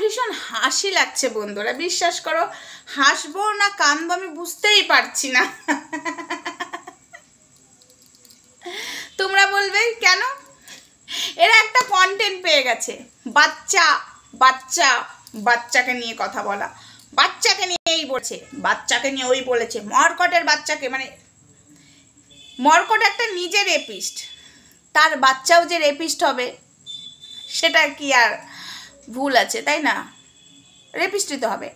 ভীষণ হাসি লাগছে বন্ধুরা, বিশ্বাস করো। হাসবো না কাঁদবো আমি বুঝতেই পারছি না। তোমরা বলবে কেন? এরা একটা কন্টেন্ট পেয়ে গেছে, বাচ্চা বাচ্চা বাচ্চাকে নিয়ে কথা বলা, বাচ্চাকে নিয়ে এই বলছে, বাচ্চাকে নিয়ে ওই বলেছে, মর্কটের বাচ্চাকে, মানে মর্কট একটা নিজে রেপিস্ট, তার বাচ্চাও যে রেপিস্ট হবে সেটা কি আর ভুল আছে, তাই না? রেপিস্টই তো হবে।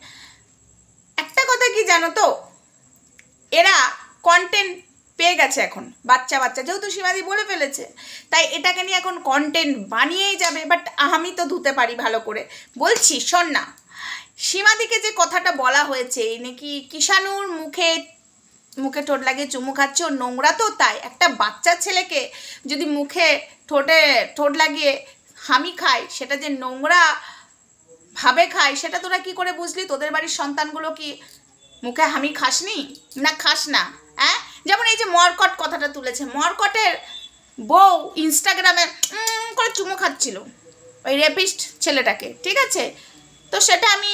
একটা কথা কি জানো তো, এরা কন্টেন্ট পেয়ে গেছে এখন, বাচ্চা বাচ্চা যেহেতু সীমাদি বলে ফেলেছে, তাই এটাকে নিয়ে এখন কন্টেন্ট বানিয়েই যাবে। বাট আমি তো ধুতে পারি ভালো করে। বলছি শোন না, সীমাদিকে যে কথাটা বলা হয়েছে নাকি কিষাণুর মুখে মুখে ঠোঁট লাগিয়ে চুমু খাচ্ছে, ও নোংরা, তো তাই একটা বাচ্চা ছেলেকে যদি মুখে ঠোঁট লাগিয়ে হামি খায়, সেটা যে নোংরা ভাবে খায়, সেটা তোরা কি করে বুঝলি? তোদের বাড়ির সন্তানগুলো কি মুখে হামি খাসনি? না খাস না? হ্যাঁ, যেমন এই যে মর্কট কথাটা তুলেছে, মর্কটের বউ ইনস্টাগ্রামে করে চুমু খাচ্ছিল ওই রেপিস্ট ছেলেটাকে, ঠিক আছে? তো সেটা আমি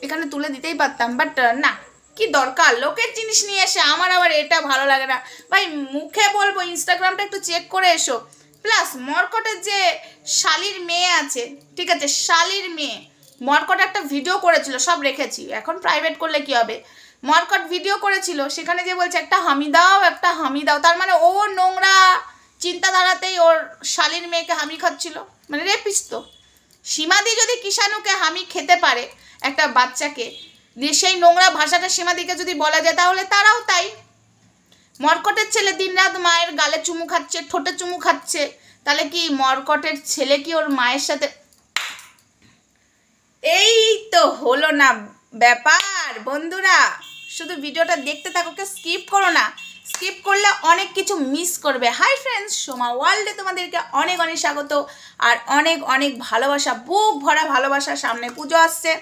এখানে তুলে দিতেই পারতাম, বাট না, কি দরকার লোকের জিনিস নিয়ে এসে। আমার আবার এটা ভালো লাগে না ভাই। মুখে বলবো ইনস্টাগ্রামটা একটু চেক করে এসো। প্লাস মর্কটের যে শালির মেয়ে আছে, ঠিক আছে, শালির মেয়ে মর্কট একটা ভিডিও করেছিল, সব রেখেছি, এখন প্রাইভেট করলে কি হবে। মর্কট ভিডিও করেছিল, সেখানে যে বলছে একটা হামি দাও, একটা হামি দাও, তার মানে ও নোংরা চিন্তাধারাতেই ওর শালির মেয়েকে হামি খাচ্ছিল, মানে রেপিস্ট। তো সীমাদি যদি কিষাণুকে হামি খেতে পারে একটা বাচ্চাকে দিয়ে, সেই নোংরা ভাষাটা সীমাদিকে যদি বলা যায়, তাহলে তারাও তাই। মর্কটের ছেলে দিনরাত মায়ের গালে চুমু খাচ্ছে, ঠোঁটে চুমু খাচ্ছে, তাহলে কি মর্কটের ছেলে কি ওর মায়ের সাথে? এই তো হলো না ব্যাপার বন্ধুরা। শুধু ভিডিওটা দেখতে থাকো, স্কিপ করো না, স্কিপ করলে অনেক কিছু মিস করবে। হাই ফ্রেন্ডস, সোমা ওয়ার্ল্ডে তোমাদেরকে অনেক অনেক স্বাগত আর অনেক অনেক ভালোবাসা, বুক ভরা ভালোবাসা। সামনে পুজো আসছে,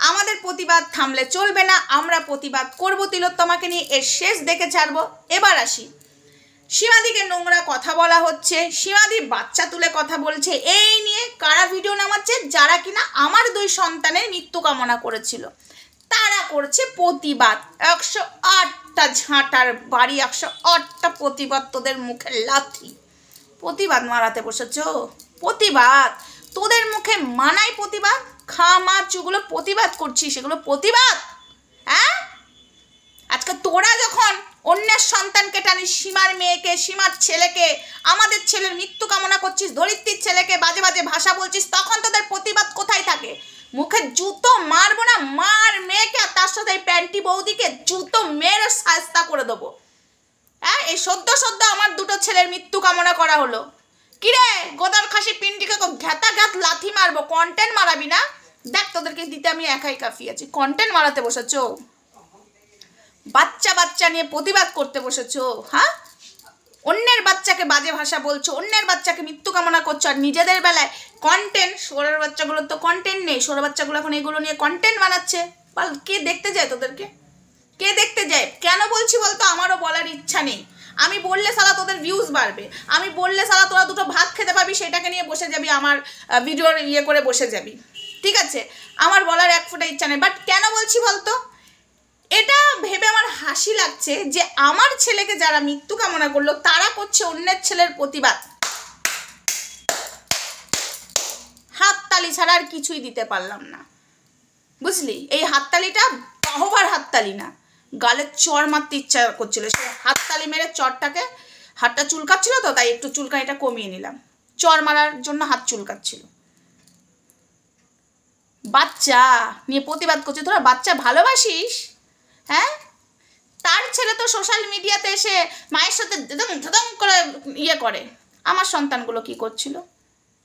আমাদের প্রতিবাদ থামলে চলবে না, আমরা প্রতিবাদ করবো তিলোত্তমাকে নিয়ে, এর শেষ দেখে ছাড়বো। এবার আসি, সীমাদিকে নোংরা কথা বলা হচ্ছে, সীমাদি বাচ্চা তুলে কথা বলছে, এই নিয়ে কারা ভিডিও নামাচ্ছে? যারা কিনা আমার 2 সন্তানের মৃত্যু কামনা করেছিল, তারা করছে প্রতিবাদ। 108টা ঝাঁটার বাড়ি, 108টা প্রতিবাদ, তোদের মুখে লাথি। প্রতিবাদ মারাতে বসেছ? প্রতিবাদ তোদের মুখে মানায়? প্রতিবাদ খামা চুগুলো প্রতিবাদ করছিস, সেগুলো প্রতিবাদ? হ্যাঁ, আজকে তোরা যখন অন্যের সন্তানকে টানিস, সীমার মেয়েকে, সীমার ছেলেকে, আমাদের ছেলের মৃত্যু কামনা করছিস, ধরিত্রীর ছেলেকে বাজে বাজে ভাষা বলছিস, তখন তোদের প্রতিবাদ কোথায় থাকে? মুখে জুতো মারবো না, মার মেয়েকে, আর তার সাথে এই প্যান্টি বৌদিকে জুতো মেরে শাস্তা করে দেবো। হ্যাঁ, এই সদ্য আমার 2টো ছেলের মৃত্যু কামনা করা হলো। কিরে গোদার খাসি পিন্ডিকে ঘ্যাতা ঘ্যাত লাথি মারবো, কন্টেন্ট মারাবি না? দেখ তোদেরকে দিতে আমি একাই কাফি আছি, কন্টেন্ট মারাতে বসেছো, বাচ্চা বাচ্চা নিয়ে প্রতিবাদ করতে বসেছো। হ্যাঁ, অন্যের বাচ্চাকে বাজে ভাষা বলছো, অন্যের বাচ্চাকে মৃত্যু কামনা করছো, আর নিজেদের বেলায় কন্টেন্ট। সোরের বাচ্চাগুলোর তো কন্টেন্ট নেই, সোরের বাচ্চাগুলো এখন এগুলো নিয়ে কন্টেন্ট বানাচ্ছে। বল, কে দেখতে যায় তোদেরকে? কে দেখতে যায়? কেন বলছি বলতো? আমারও বলার ইচ্ছা নেই। আমি বললে সালা তোদের ভিউজ বাড়বে, আমি বললে সালা তোরা 2টো ভাত খেতে পাবি, সেটাকে নিয়ে বসে যাবি, আমার ভিডিওর ইয়ে করে বসে যাবি, ঠিক আছে? আমার বলার এক ফোঁটা ইচ্ছা নেই। বাট কেন বলছি বলতো? এটা ভেবে আমার হাসি লাগছে যে আমার ছেলেকে যারা মৃত্যু কামনা করলো, তারা করছে অন্যের ছেলের প্রতিবাদ। হাততালি ছাড়া আর কিছুই দিতে পারলাম না, বুঝলি? এই হাততালিটা বাহবার হাততালি না, গালে চড় মারতে ইচ্ছা করছিল, সে হাততালি মেরে চড়টাকে, হাতটা চুলকাচ্ছিল তো, তাই একটু চুলকানিটা কমিয়ে নিলাম, চড় মারার জন্য হাত চুলকাচ্ছিল। বাচ্চা নিয়ে প্রতিবাদ করছে, তোরা বাচ্চা ভালোবাসিস? হ্যাঁ, তার ছেলে তো সোশ্যাল মিডিয়াতে এসে মায়ের সাথে ধদম করে ইয়ে করে। আমার সন্তানগুলো কি করছিল?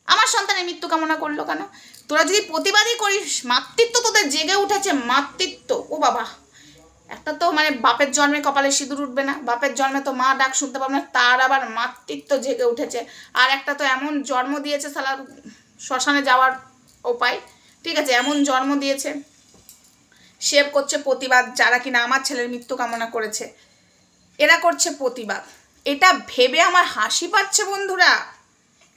আমার সন্তানের মৃত্যু কামনা করলো কেন? তোরা যদি প্রতিবাদই করিস, মাতৃত্ব তোদের জেগে উঠেছে, মাতৃত্ব। ও বাবা, একটা তো মানে বাপের জন্মে কপালে সিঁদুর উঠবে না, বাপের জন্মে তো মা ডাক শুনতে পাবে না, তার আবার মাতৃত্ব জেগে উঠেছে। আর একটা তো এমন জন্ম দিয়েছে সালা শ্মশানে যাওয়ার উপায়, ঠিক আছে? এমন জন্ম দিয়েছে, সে করছে প্রতিবাদ। যারা কিনা আমার ছেলের মৃত্যু কামনা করেছে, এরা করছে প্রতিবাদ। এটা ভেবে আমার হাসি পাচ্ছে বন্ধুরা।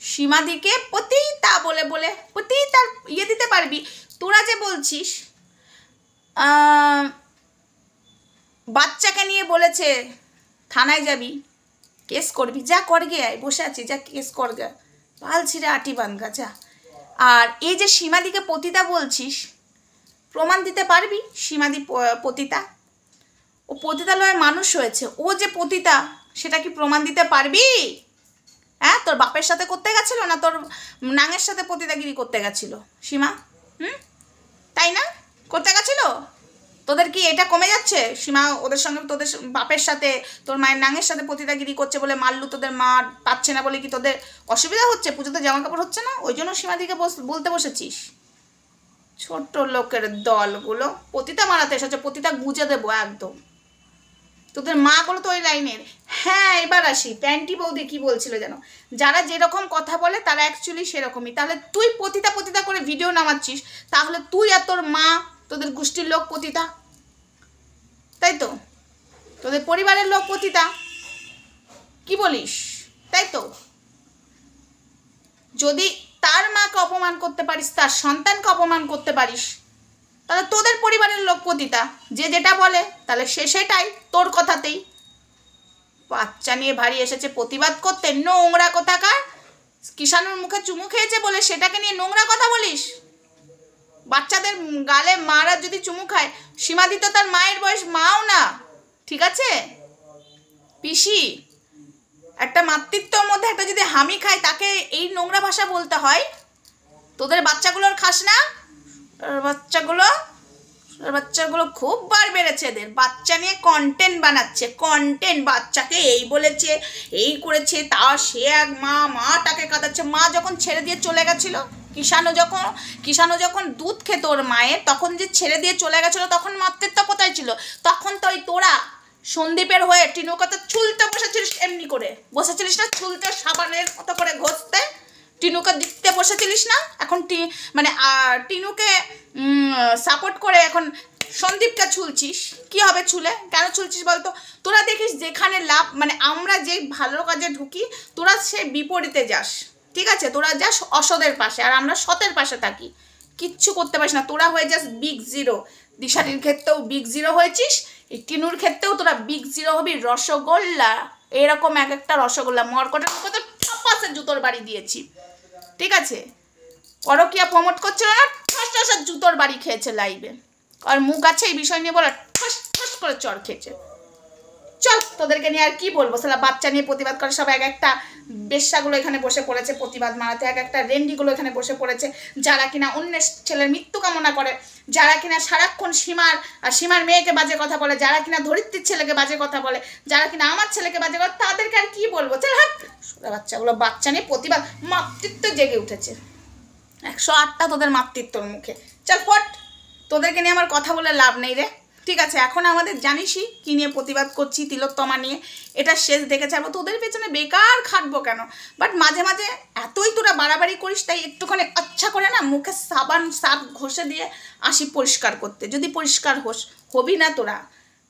সীমাদিকে পতিতা বলে বলে, পতিতার ইয়ে দিতে পারবি? তোরা যে বলছিস বাচ্চাকে নিয়ে বলেছে থানায় যাবি, কেস করবি, যা করগে, আয় বসে আছি, যা কেস করগে, পাল ছিঁড়ে আটি বানগা যা। আর এই যে সীমাদিকে পতিতা বলছিস, প্রমাণ দিতে পারবি? সীমাদি পতিতা, ও পতিতালয়ে মানুষ হয়েছে, ও যে পতিতা সেটা কি প্রমাণ দিতে পারবি? হ্যাঁ, তোর বাপের সাথে করতে গেছিল না তোর নাঙের সাথে পতিতাগিরি করতে গেছিল সীমা? তাই না? করতে গেছিল? তোদের কি এটা কমে যাচ্ছে? সীমা ওদের সঙ্গে, তোদের বাপের সাথে তোর মায়ের নাঙের সাথে পতিতাগিরি করছে বলে মাল্লু তোদের মা পাচ্ছে না বলে কি তোদের অসুবিধা হচ্ছে? পুজোতে জামা কাপড় হচ্ছে না, ওই জন্য সীমাদিকে বলতে বসেছিস? ছোট্ট লোকের দলগুলো পতিতা মারাতে এসেছে, পতিতা গুজে দেবো একদম। তোদের মাগুলো তো ওই লাইনের। হ্যাঁ, এবার আসি, প্যান্টি বৌদি কি বলছিল যেন, যারা যেরকম কথা বলে তারা অ্যাকচুয়ালি সেরকমই। তাহলে তুই পতিতা করে ভিডিও নামাচ্ছিস, তাহলে তুই আর তোর মা, তোদের গোষ্ঠীর লোক পতিতা, তাই তো? তোদের পরিবারের লোক পতিতা, কি বলিস? তাই তো? যদি তার মাকে অপমান করতে পারিস, তার সন্তানকে অপমান করতে পারিস, তাহলে তোদের পরিবারের লোক পতিতা। যে যেটা বলে তাহলে সে সেটাই, তোর কথাতেই। বাচ্চা নিয়ে ভারী এসেছে প্রতিবাদ করতে, নোংরা কোথাকার। কিষাণুর মুখে চুমু খেয়েছে বলে সেটাকে নিয়ে নোংরা কথা বলিস? বাচ্চাদের গালে মারা যদি চুমু খায়, সীমাদি তো তার মায়ের বয়স মাও না, ঠিক আছে পিসি? একটা মাতৃত্বর মধ্যে একটা যদি হামি খায়, তাকে এই নোংরা ভাষা বলতে হয়? তোদের বাচ্চাগুলোর খাস না? বাচ্চাগুলো খুব বার বেড়েছে, এদের বাচ্চা নিয়ে কন্টেন্ট বানাচ্ছে, কন্টেন্ট। বাচ্চাকে এই বলেছে, এই করেছে, তা সে এক মা তাকে কাঁদাচ্ছে। মা যখন ছেড়ে দিয়ে চলে গেছিল, কিষাণু যখন দুধ খেত ওর মায়ের, তখন যে ছেড়ে দিয়ে চলে গেছিলো, তখন মাতৃত্ব কোথায় ছিল? তখন তো ওই তোরা সন্দীপের হয়ে টিনুকে তো চুলতে বসেছিলিস, এমনি করে বসেছিলিস না, চুলতে সাবানের মতো করে ঘষতে, টিনুকে দিতে বসেছিলিস না? এখন মানে টিনুকে সাপোর্ট করে এখন সন্দীপকে ছুলছিস। কি হবে ছুলে? কেন ছুলছিস বলতো? তোরা দেখিস যেখানে লাভ, মানে আমরা যে ভালো কাজে ঢুকি, তোরা সে বিপরীতে যাস, ঠিক আছে? তোরা যাস অসদের পাশে, আর আমরা সতের পাশে থাকি, কিচ্ছু করতে পারিস না। তোরা হয়ে যাস বিগ জিরো। দিশারির ক্ষেত্রেও বিগ জিরো হয়েছিস, এই টিনুর ক্ষেত্রেও তোরা বিগ জিরো হবি। রসগোল্লা, এরকম এক একটা রসগোল্লা মরকটের মুখে তো ঠাপাসে জুতোর বাড়ি দিয়েছি, ঠিক আছে? পরকিয়া প্রমোট করছিল না, ঠাস জুতোর বাড়ি খেয়েছে লাইভে। আর মুখ আছে এই বিষয় নিয়ে বলা, ঠাস করে চর খেয়েছে। চল, তোদেরকে নিয়ে আর কি বলবো? সালা বাচ্চা নিয়ে প্রতিবাদ করে সব এক একটা বেশ্যাগুলো এখানে বসে পড়েছে প্রতিবাদ মারাতে, এক একটা রেন্ডিগুলো এখানে বসে পড়েছে, যারা কিনা অন্যের ছেলের মৃত্যু কামনা করে, যারা কিনা সারাক্ষণ সীমার মেয়েকে বাজে কথা বলে, যারা কিনা ধরিত্রীর ছেলেকে বাজে কথা বলে, যারা কিনা আমার ছেলেকে বাজে কথা, তাদেরকে আর কি বলবো? চল হাট। বাচ্চাগুলো বাচ্চা নিয়ে প্রতিবাদ, মাতৃত্ব জেগে উঠেছে 108টা তোদের মাতৃত্বর মুখে। চল ফট, তোদেরকে নিয়ে আমার কথা বলে লাভ নেই রে, ঠিক আছে? এখন আমাদের জানিসই কী নিয়ে প্রতিবাদ করছি, তিলোত্তমা নিয়ে। এটা শেষ দেখে ছাড়বো, তোদের পেছনে বেকার খাটবো কেন? বাট মাঝে মাঝে এতই তোরা বাড়াবাড়ি করিস, তাই একটুখানি আচ্ছা করে না মুখে সাপ ঘষে দিয়ে আসি পরিষ্কার করতে। যদি পরিষ্কার হবি না তোরা,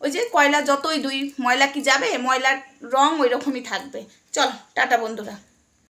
ওই যে কয়লা যতই দুই, ময়লা কি যাবে? ময়লার রং ওই রকমই থাকবে। চল টাটা বন্ধুরা।